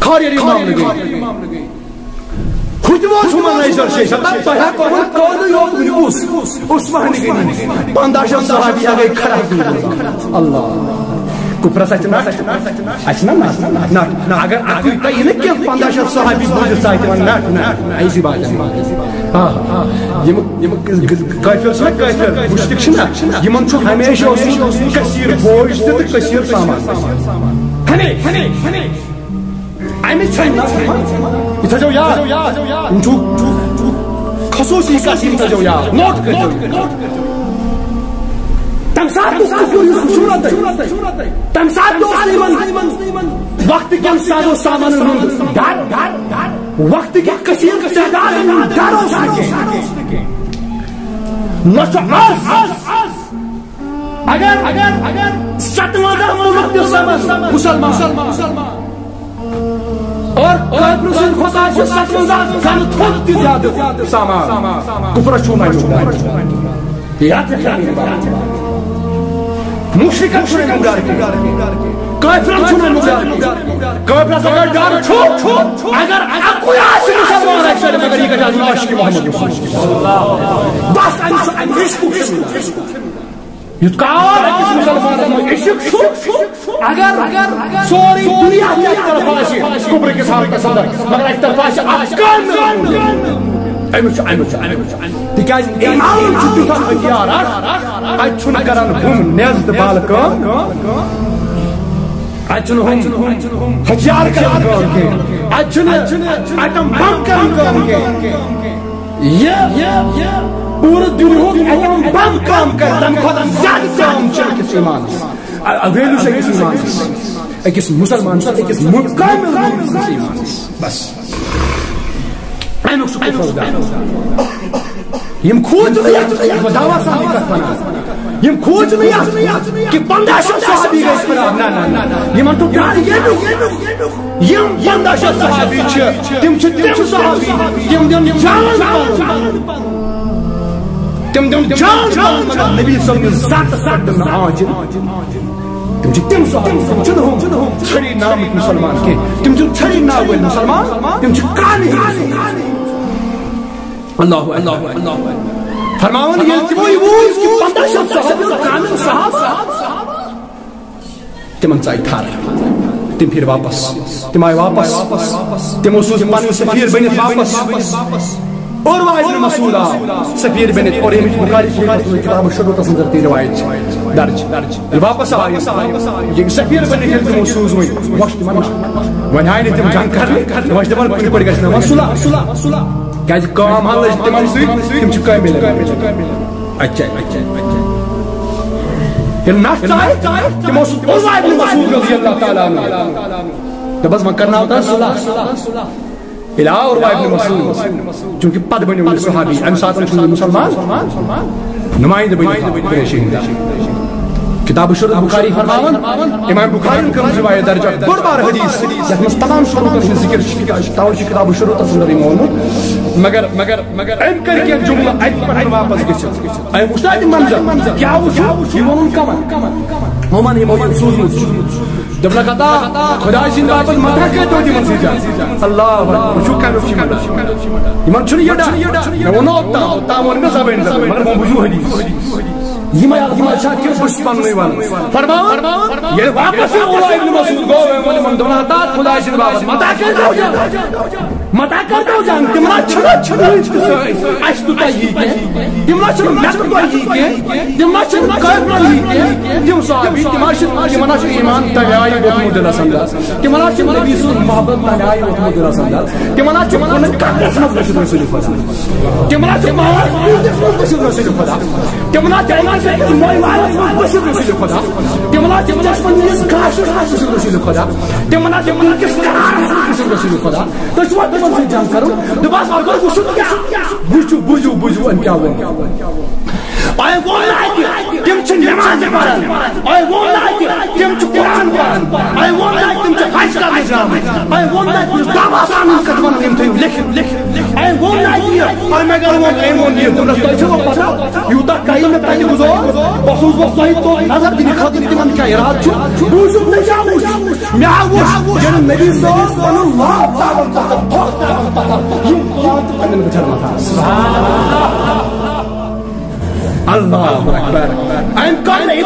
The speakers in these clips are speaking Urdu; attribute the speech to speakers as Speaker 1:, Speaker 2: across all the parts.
Speaker 1: خارجی معاملے گئی خطبہ چھوڑنا نہیں سر شیشہ تب پہا کون یوم بنیوس عثمان گئی 15 صحابی آگئی کھڑا کی اللہ کپرا سچنا اچنا نا اگر اکوئی کئی نہیں کہ 15 صحابی بوجھ سائیتے نا ایسی بات ہے یم کافر سنا کافر مشتق شنا یمن چھو ہمیشہ اوسن کثیر بوجھ تہ کثیر سامان ہنے امی چھنا یہ تھا جو یاد ان چھو خصوصی کثیر تھا جو یاد نوٹ کر تم ساتھ تم ساتھ وقت کے ساز و سامان وقت کے کثیر تعداد ڈر ہو سکے اگر ستواں ملک مسلمان اور قابل سے خدا سے ستواں کل تھوڑی زیادہ سامان کفر چھونا یاد رکھنا مشرکان چھوڑے مدار کے کافران چھوڑے مدار کے کافران سکر ڈار چھوڑ اگر کوئی آسی مسلمان ہے شہر مگر یہ کہا جاتا عاشق محمد رسول اللہ بس ان عشق یتکار کس مسلمان ہے عشق اگر سوری دنیا کی ایک طرف آشی کبر کے ساتھ صدر مگر ایک طرف آشی افغان میں تکیاز ایمان چھو تھا ہتھیار اج چھن کران ہم نیز بال کام اج چھن ہم ہتھیار کران کام کے اج چھن ایٹم بم کران کام کے یہ پورے دنیا ایٹم بم کام کر تم خود زیادہ کام چل کس ایمان اویلو سے کس ایمان اکس مسلمان سے اکس مکمل ایمان بس اینو شکر فودا یم کھوج نہیں دعوا صاحب کا بنا یم کھوج نہیں کہ 15 صحابی گئے اس پر نا یم تو ڈر یم 15 صحابی چھ تم صحابی تم جان نبی صلی اللہ علیہ وسلم آج تم صحابی تم چھڑی نام مسلمان کے تم چھڑی نام مسلمان تم کانی اللہ اللہ فرماون یہ تموی ووز کی 15 صحابی کامل صحابہ تمن چاہی تھار تم پھر واپس تم آئے واپس تم اسوز پانی سفیر بنت واپس اور ابن مسعود سفیر بنت اور یہ بخاری کی کتاب شروع تصدر تی روایت درج واپس آئے یہ سفیر بنت تم اسوز ہوئی وقت ون آئے تم جنگ کر وقت دبر کنی پڑ گئے صلح کیا کام حال تمام سی تم چکا ملے اچھا یہ نفس آئے تم اسوز اور ابن مسعود رضی اللہ تعالیٰ عنہ تو بس من کرنا ہوتا ہے صلح الہ اور ابن مسعود چونکہ پد بنے ہوئے صحابی ام ساتھ مسلمان نمائند بنے شہید کتاب شروع بخاری فرماون امام بخاری کا روایت درج بڑ بار حدیث جس تمام شروع کا ذکر تاوش کتاب شروع تصدر موجود مگر ام کر کے جملہ ایت پر واپس گچھ اے مشتاق منظر کیا وہ یہ کم مومن یہ مومن سوز جب لگتا خدا سین واپس متا کے تو من سی جا اللہ شکر ایمان چھڑی یڈا وہ نوتا تا من نہ سبن من بوجو حدیث یہ میں شاید کیوں خوش بننے والا فرماؤ یہ واپس اولا ابن مسعود گو من دونتا خدا سین واپس متا کے تو جان تمنا چھڑا اشتو تائی کے تمنا چھڑا مت تائی کے تمنا چھڑا کار نہیں کے تم صاحب تمنا چھڑا ایمان تیائی وہ مدلا سندا تمنا چھڑا نبی صلی محبت تیائی وہ مدلا سندا تمنا چھڑا من کا قسم رسول خدا تمنا چھڑا رسول خدا تمنا چھڑا موئی وارث رسول خدا تمنا چھڑا من کاش رسول خدا تمنا چھڑا کس قرار رسول خدا تو سے جان کرو دباس اور کو کیا بوجو ان کیا ہوا آئے وہ تم نماز پڑھان اے وون نہ تم چھ قرآن پڑھان اے وون نہ تم چھ حج کرنے جان اے وون نہ تم دعوا سان کتون تم تھو لکھ اے وون نہ اے مگر وون یہ تم تو چھو پتہ یوتا کای میں تاج گزار بسوس وصائی تو نظر دی خاطر تمن کیا اراد چھ بوجو نجامش میاوش جن نبی صلی اللہ علیہ وسلم اللہ اکبر I'm calling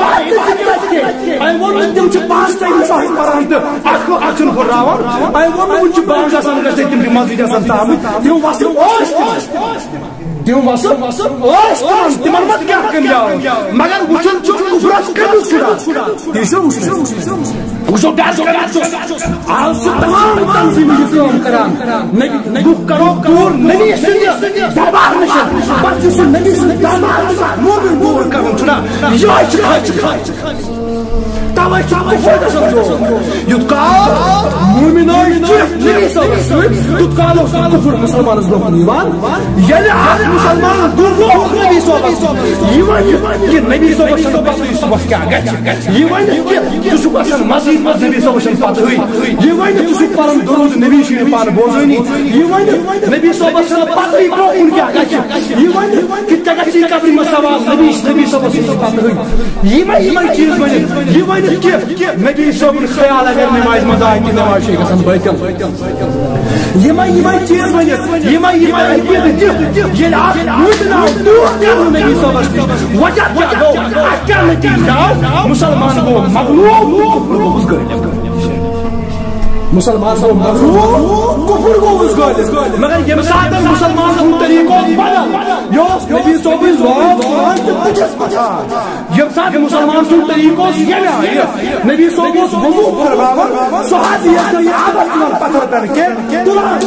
Speaker 1: I want them to pass time sahih paran to akho action purawan I want them to bounce asan gaste tim di masjid asan tam tim wasu tim wasu tim mat kya kamya magar wuchun chuk kufras kadus kura tisho وشو گاز آج تمام تنظیم کام کران نبی کرو دور نبی سنی دربار نشن بچے سے نبی سنی دربار مومن دور کرن چھنا یہ چھ تاوی چھ فائدہ سمجھو یتکال مومنای نبی صلی یتکال کفر مسلمان برون ایمان یعنی ہر مسلمان دور نبی صلی یہ نبی صلی اللہ علیہ وسلم کیا گچ یہ تو باسن مزید نبی صلی اللہ علیہ وسلم پتہ ہوئی یہ وائن تو پرن درود نبی شریف پان بوزنی یہ وائن نبی صلی اللہ علیہ وسلم پتہ ہی کون کیا گچ یہ وائن کہ تگسی قبر میں سوال نبی صلی اللہ علیہ وسلم پتہ ہوئی یہ چیز بنے یہ وائن کہ نبی صلی اللہ علیہ وسلم خیال اگر نماز مزاح کی نماز شے گسن بیتم یہ چیز بنے یہ آپ مدنا دوست نبی صلی اللہ علیہ وسلم وجہ کیا کیا نتیجہ مسلمان کو مغلوب مسلمان کو مغلوب کفر کو گل مگر یہ ساتھ مسلمان کو طریقوں بدل یہ نبی صاحب یہ ساتھ مسلمان کو طریقوں یہ نبی صاحب وضو فرماوا صحابی یہ عادت میں پتہ کر کے دلان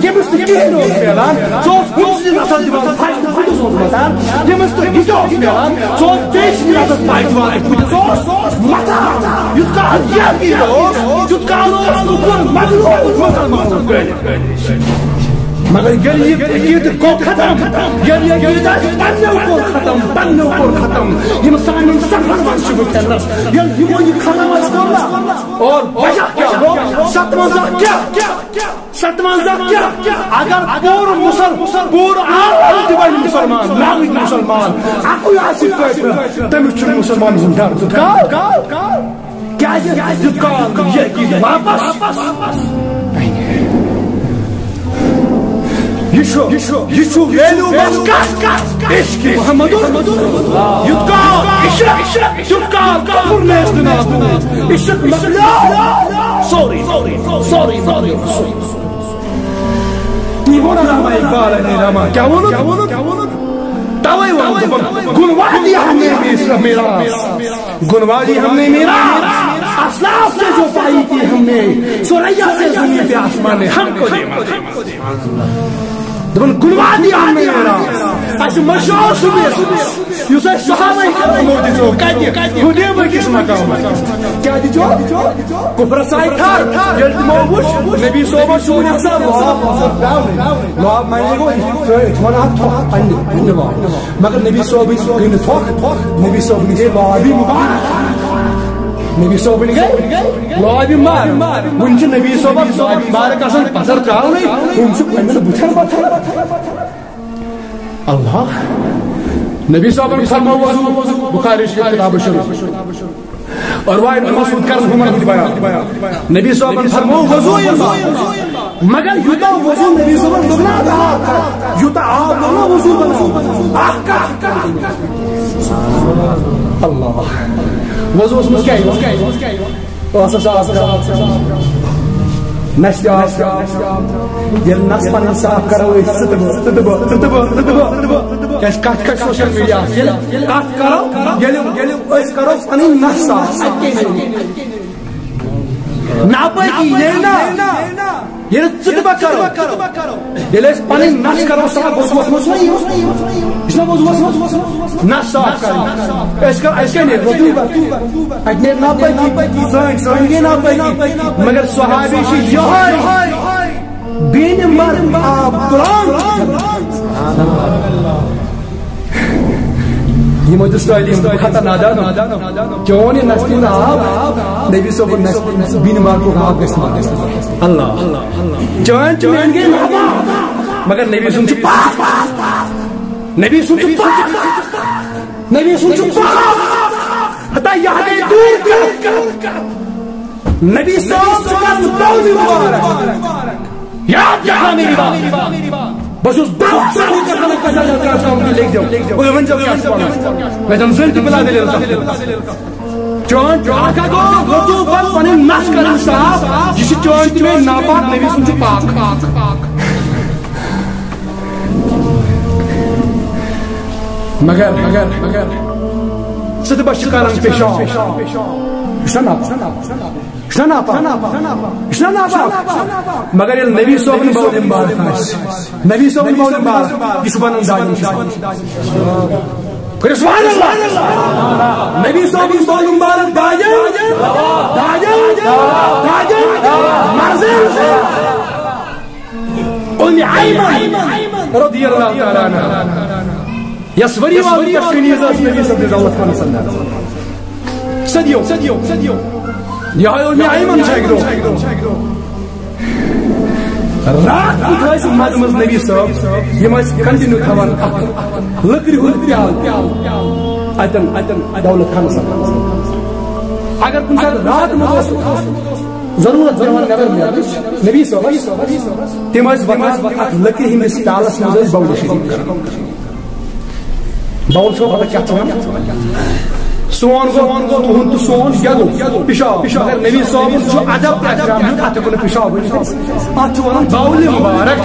Speaker 1: یہ مستقیم ہو اعلان سو کچھ نسل دی بات یہ مستقیم اعلان سو دیش کی عادت پائٹ والے کچھ متا یہ کا ہتھیار مگر یہ کو ختم پنو کو ختم یہ سان سفر شروع کرنا یہ ختم اور وجہ کیا ستمانزہ کیا اگر پور مسلمان اکو آسف تمس مسلمان ڈر کیا واپس محمد گنوادی ہم نے میرا اسلاف سے جو پائی تھی ہم نے سوریا سے زمین پہ آسمان نے ہم کو دبن گنوادی ہم نے میرا ایسے مشہور صبح یوسے صحابہ کرنے موٹی جو ہدے میں کس مقام کیا دی جو کفر سائی کھار جلد موش نبی صحابہ شون احساب لواب مائنے کو اتمنہ تھوک پہنے مگر نبی صحابہ گئنے تھوک نبی صحابہ نے گئے لوابی مبارک نبی صحابہ نے گئے لوابی مار منچ نبی صحابہ لوابی مبارک اصلا پسر کراؤ نہیں انچو پہنے بچھر باتھر اللہ نبی صحابہ نے فرما وضو بخاری شریف کتاب شروع اور وائن مسعود کرن عمر کی بیان نبی صحابہ نے فرما وضو مگر یوتا وضو نبی صحابہ نے دگنا یوتا آپ دگنا وضو بنا آقا اللہ وضو اس میں کیا ہے نشاف یہ نس پن صاف کرو کت کت سوشل میڈیا کت کرو کرو پن نس صاف ناپاکی یہ ستبہ کرو یہ پن نس کرو صاف نس صاف مگر صحابی بین مرد آب قرآن یہ مجھے تعلیم خطا نادان چون یہ نسلی آب نبی صاحب نسلی بین مارکو آب گھس اللہ چون چون گئے مگر نبی سن پاک نبی سن پاک نبی سن پاک حتی یہاں دور کر نبی صاحب سکت باوزی مبارک یاد جہاں میری بات بس اس بہت سانی کا خلق کا جاتا ہے آپ کی لیک جاؤ وہ من جب کیا سپانا میں تنزل کی بلا دے لے رسا چون آقا کو گھوٹو پر پنے نس کرن صاحب جسی چون تمہیں ناپاک نبی سنچو پاک مگر صد بشکارن پیشان شنا مگر یہ نبی صاحب نے بہت مبارک نبی صاحب نے بہت مبارک یہ سبحان اللہ سبحان اللہ نبی صاحب نے بہت مبارک داجن مرزل ام ایمن رضی اللہ تعالی عنہ یسوری والی تشنیز نبی صاحب نے دعوت خان صلی اللہ علیہ وسلم صدیو یا ام ایمن چاہیے رات کی تھوڑی سی مزمز نبی صاحب یہ مجھ کنٹینیو تھوان لکری ہل پیال اتن دولت خان صاحب اگر کن ساتھ رات مجھ ضرورت ضرورت نظر میں نبی صاحب تم مجھ بکاس لکری ہندس پیالس مجھ باول شریف کرن باول صاحب پتہ کیا چھوان سون گو تہن تو سون یدو پیشاب مگر نبی صاحب جو ادب احترام ات کن پیشاب ات ون باول مبارک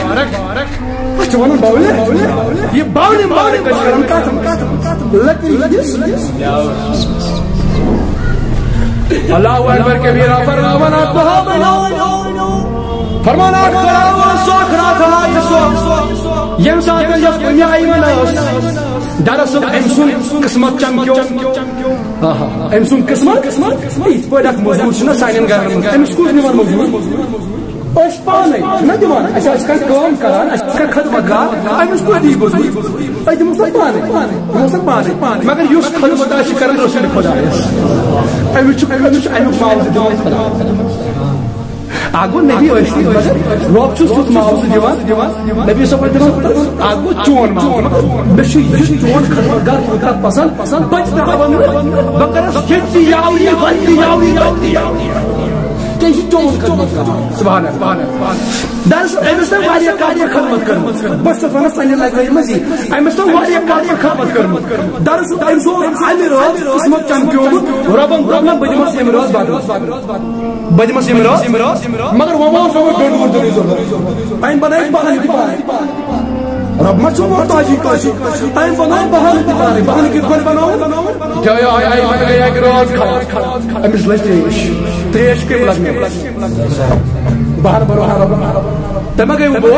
Speaker 1: ات ون باول یہ باول مبارک کرن لکری اللہ اکبر کبیرہ فرمانا فرمانا سوکھنا تھا یم ساتھ جب دنیا ایمن دراصل امسن قسمت چمکیو امسن قسمت ات پہ مزدور سان گھر امس کس نوان مزدور اس پانے نہ دان اہم کران خدمت گار امس کو دی مزدور ات دمس پانے مگر اس خدمت کران اس خدا امس امیک معاوضہ دان آگو نبی رب تیت معاوضہ دان نبی صاحب آگو چون معاوضہ چون خدمت گار پسند بچہ بہ چون خدمت سبحان دراصل امس خدمت کرم بس ونان پنہ لائبریری مز امس خدمت کرم دراصل ام سو امہ رات قسمت چمکیو ربن بہ دمس یم رات بہ دمس یم رات مگر وما ڈونڈ ضرورت ام بنائے بہان رب ما چھو محتاجی کاشی ام بنائے بہان کت پہ بناؤ جایا آئی بن گیا کہ راز امس لش تریش کے لگنے بہان بنو تم گئی وہ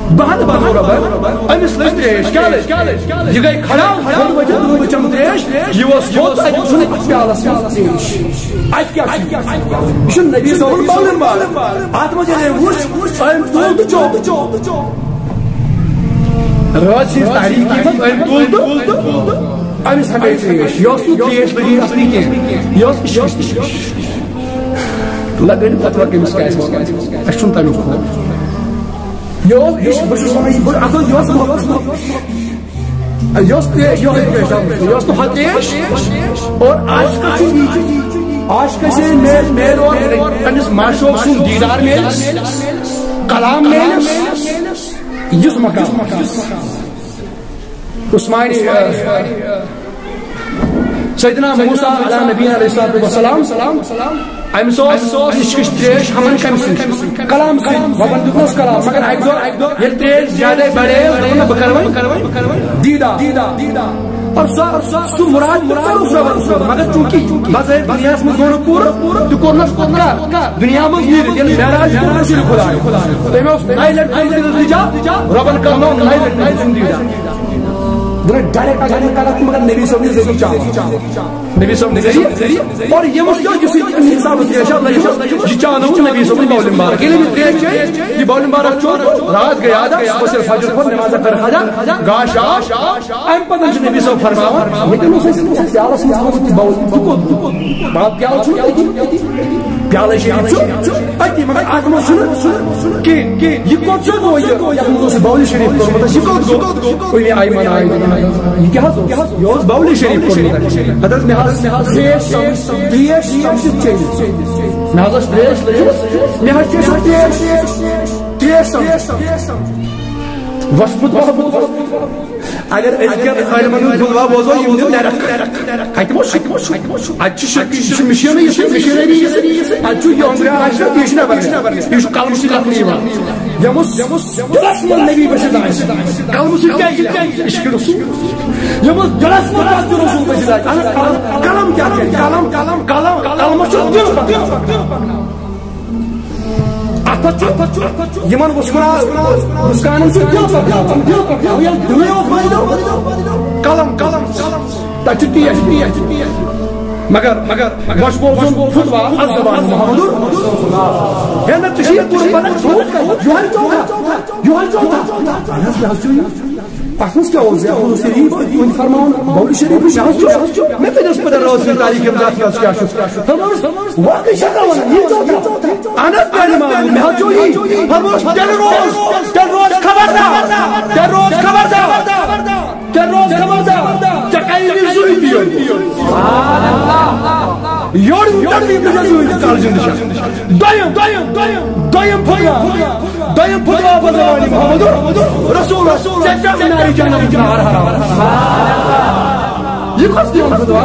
Speaker 1: بہان بنو رب امس لش تریش کیا یہ گئی کھڑا چم تریش یہ پیالس ات کیا نبی صاحب باولن بار ات مجھے وچ ام تول تو راز سے تاریخ ام تول تو امس ہمیں تریش یہ تریش لگی اصلی کے لگن فتوا کمس اچھن تمیک یہ بس تو حتیش اور عاشق سے میل اور پنس معشوق سن دیدار میلس کلام میلس یس مقام عثمانی سیدنا موسیٰ علیہ نبینا علیہ السلام امس عشقش تریش ہمن کم کلام وبن دس کلام مگر اک دو یہ تریش زیادہ بڑے بہ دیدا اور سہ مراد مگر چونکہ بظاہر دنیا من گو پور تہ کورنس دنیا من معراج خدا تم نئی لڑکی ربن کرنو نئی لڑکی دیدا ڈائریکٹ مگر نبی صاحب نے ذریعہ چاہا نبی صاحب نے ذریعہ اور یہ مسئلہ جس حساب سے یہ چاہنا ہوں نبی صاحب نے باول مبارک یہ لیے تریش چاہیے یہ باول مبارک چون رات گیا دا صبح فجر پر نماز کر خدا گاش ام پتہ نبی صاحب فرماوا لیکن اس پیالہ سے باول بات پیالہ چھو پیالہ شریف اتی مگر آدم سن کہ یہ کون سا گو یہ سے باول شریف کرمت یہ کون گو کوئی ایمان آئی یہ کیا یہ باول شریف کرمت حضرت نہاز تریش چاہیے نہاز تریش وصفت اگر علمن خلوا بوزو یہ اچھا مشینری اچھا یہ عمرہ آشنا دیشنا برنا یہ کلم سے لکھنی ہوا یمس جلس من نبی بسید کلم سے کیا عشق رسول یمس جلس من رسول بسید کلم کیا کلم یمن مسکان سے کلم مگر وش بوزن فتوا از زبان محمد ہے نا تشیر پور پنک جوہر چوتا احمد کیا ہوگا حضور شریف ان فرمان باول شریف شاہد میں پہلے پر روز تاریخ ذات کیا فرمان واقعی شکل والا یہ چوتا انس بن مالک میں جوئی فرمان در روز خبردار چکائی زوی دیو سبحان اللہ یور ترتیب زوی کالجن دایم فتوا بزوانی محمد رسول چچا ناری جانب نار سبحان اللہ یہ کس دیو فتوا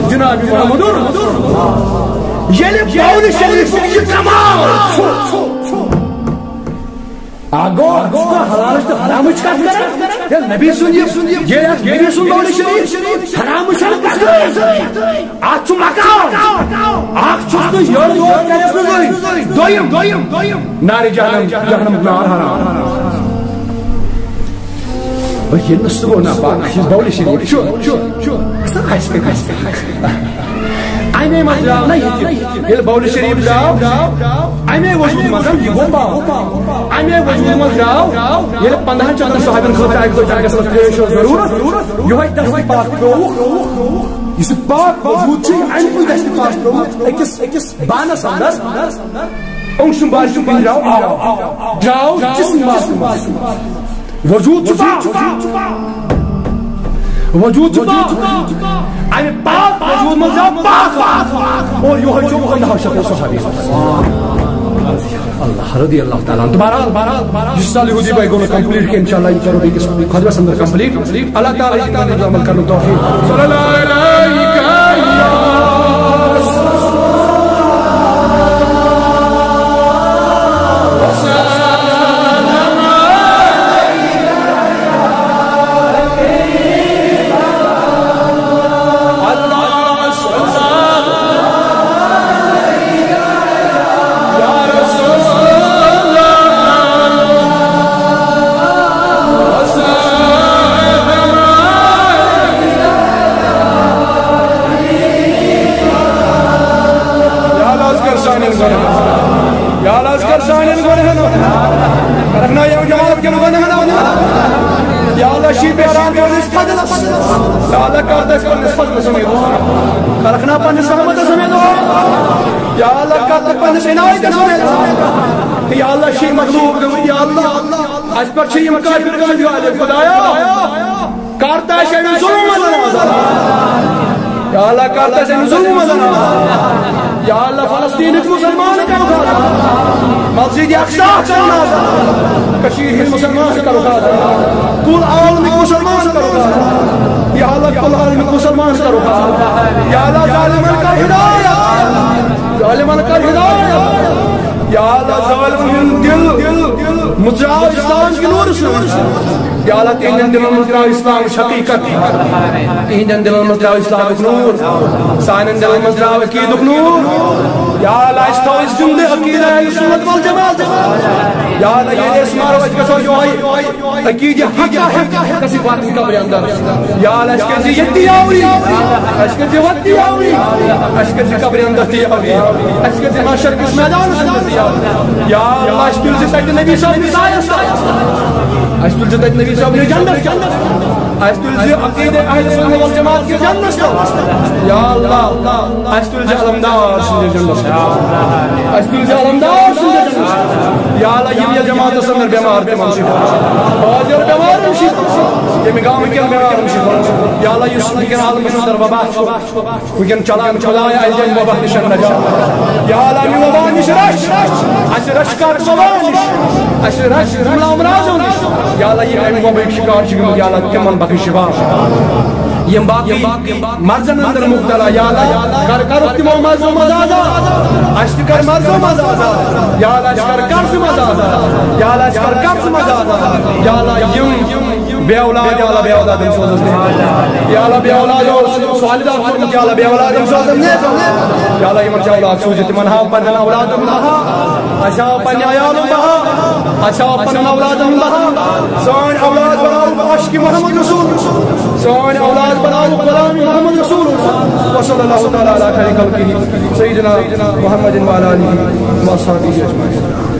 Speaker 1: جناب محمد یہ باول شریف کی کمال آگو حلال تو حرام کرے نبی سن یہ نبی سن باول شریف حرام کرے آج مکان آج چھ یور کرے دویم نار جہنم نار حرام یہ نسو نا پاک باول شریف چو ایمے مزراو نا یہ باول شریف جاو ایمے وجود مزراو یہ گوبا ایمے وجود مزراو یہ 15 چند صحابین خطر آئے تو جاگہ سمجھ تریش و ضرورت یہ ہے دستی پاک پروخ یہ پاک وجود چھے این کوئی دستی پاک پروخ ایکس بانس انداز انشن بارشن پن جاو جسم باسم وجود چھپا ایمے پاک وجود مزراو پاک اور یہ ہے جو اللہ شکر صحابی اللہ رضی اللہ تعالیٰ عنہ جس سال یہودی بھائی گونا کمپلیٹ کے انشاءاللہ یہ کرو دیکھ خود بس اندر کمپلیٹ اللہ تعالیٰ یہ عمل کرنے توفیق صلی اللہ علیہ رکھنا پنس رحمت سمیت یا اللہ کا پنس عنایت سمیت یا اللہ شی مغلوب گوئی یا اللہ اس پر شی مقابل گوئی والے خدایا کارتا ہے شیئن ظلم مدن یا اللہ کارتا ہے شیئن ظلم مدن یا اللہ فلسطین مسلمان کا مخاطر مسجد اقصا چلنا کشیر مسلمان کا مخاطر کل عالم مسلمان کا مخاطر یا اللہ کل عالم مسلمان کا مخاطر یا اللہ ظالمان کا ہدایت ظالمان کا ہدایت یا اللہ ظالمان دل مجراو اسلام کی نور سے یا اللہ تیندن دل مجراو اسلام حقیقت تیندن دل مجراو اسلام نور سانن دل مجراو عقیدت نور یا اللہ اس تو اس زندہ عقیدہ اہل سنت والجماعت یا اللہ یہ اسمار وجہ کسو جو آئی عقیدہ حق کسی بات کی قبر اندر یا اللہ اس کے زی یتی آوری اس کے زی وتی آوری اس کے زی قبر اندر تی آوری اس کے زی معاشر کس میدان اندر تی آوری یا اللہ اس کے زی سید نبی صاحب نسائیس اس کے زی نبی صاحب نے جنت اس کے زی عقیدہ اہل سنت والجماعت کی جنت یا اللہ اس کے زی علمدار سنجھ جنت اسپیل علمدار سنجھ جنت یا اللہ یہ جماعت سندر بیمار تمام شفا حاضر بیمار شفا یہ مقام کیا بیمار شفا یا اللہ یہ سنکن عالم سندر وبا وکن چلان چلایا ایجن وبا نشن نجا یا اللہ می وبا نش رش اس رش کر وبا نش اس رش جملہ امراض یا اللہ یہ وبا شکار شکم یا اللہ تمن بخش شفا یہ باقی مرزن اندر مبتلا یا اللہ کر کر تمو مرزو مزازا اشت کر مرزو مزازا یا اللہ کر قرض مزازا یا اللہ کر قرض مزازا یا اللہ یم بے اولاد یا اللہ بے اولاد ہم سوزن یا اللہ بے اولاد سوالدہ فرمت یا اللہ بے اولاد ہم سوزن یا اللہ یمن چا اولاد سوزت من ہاو پنن اولاد بہا اشاو پن عیال بہا اشاو پن اولاد بہا سون اولاد بناو عشق محمد رسول سون اولاد بناو غلام محمد رسول اللہ وصلی اللہ تعالی علی خیر خلقہ سیدنا محمد وعلی آلہ وصحبہ اجمعین.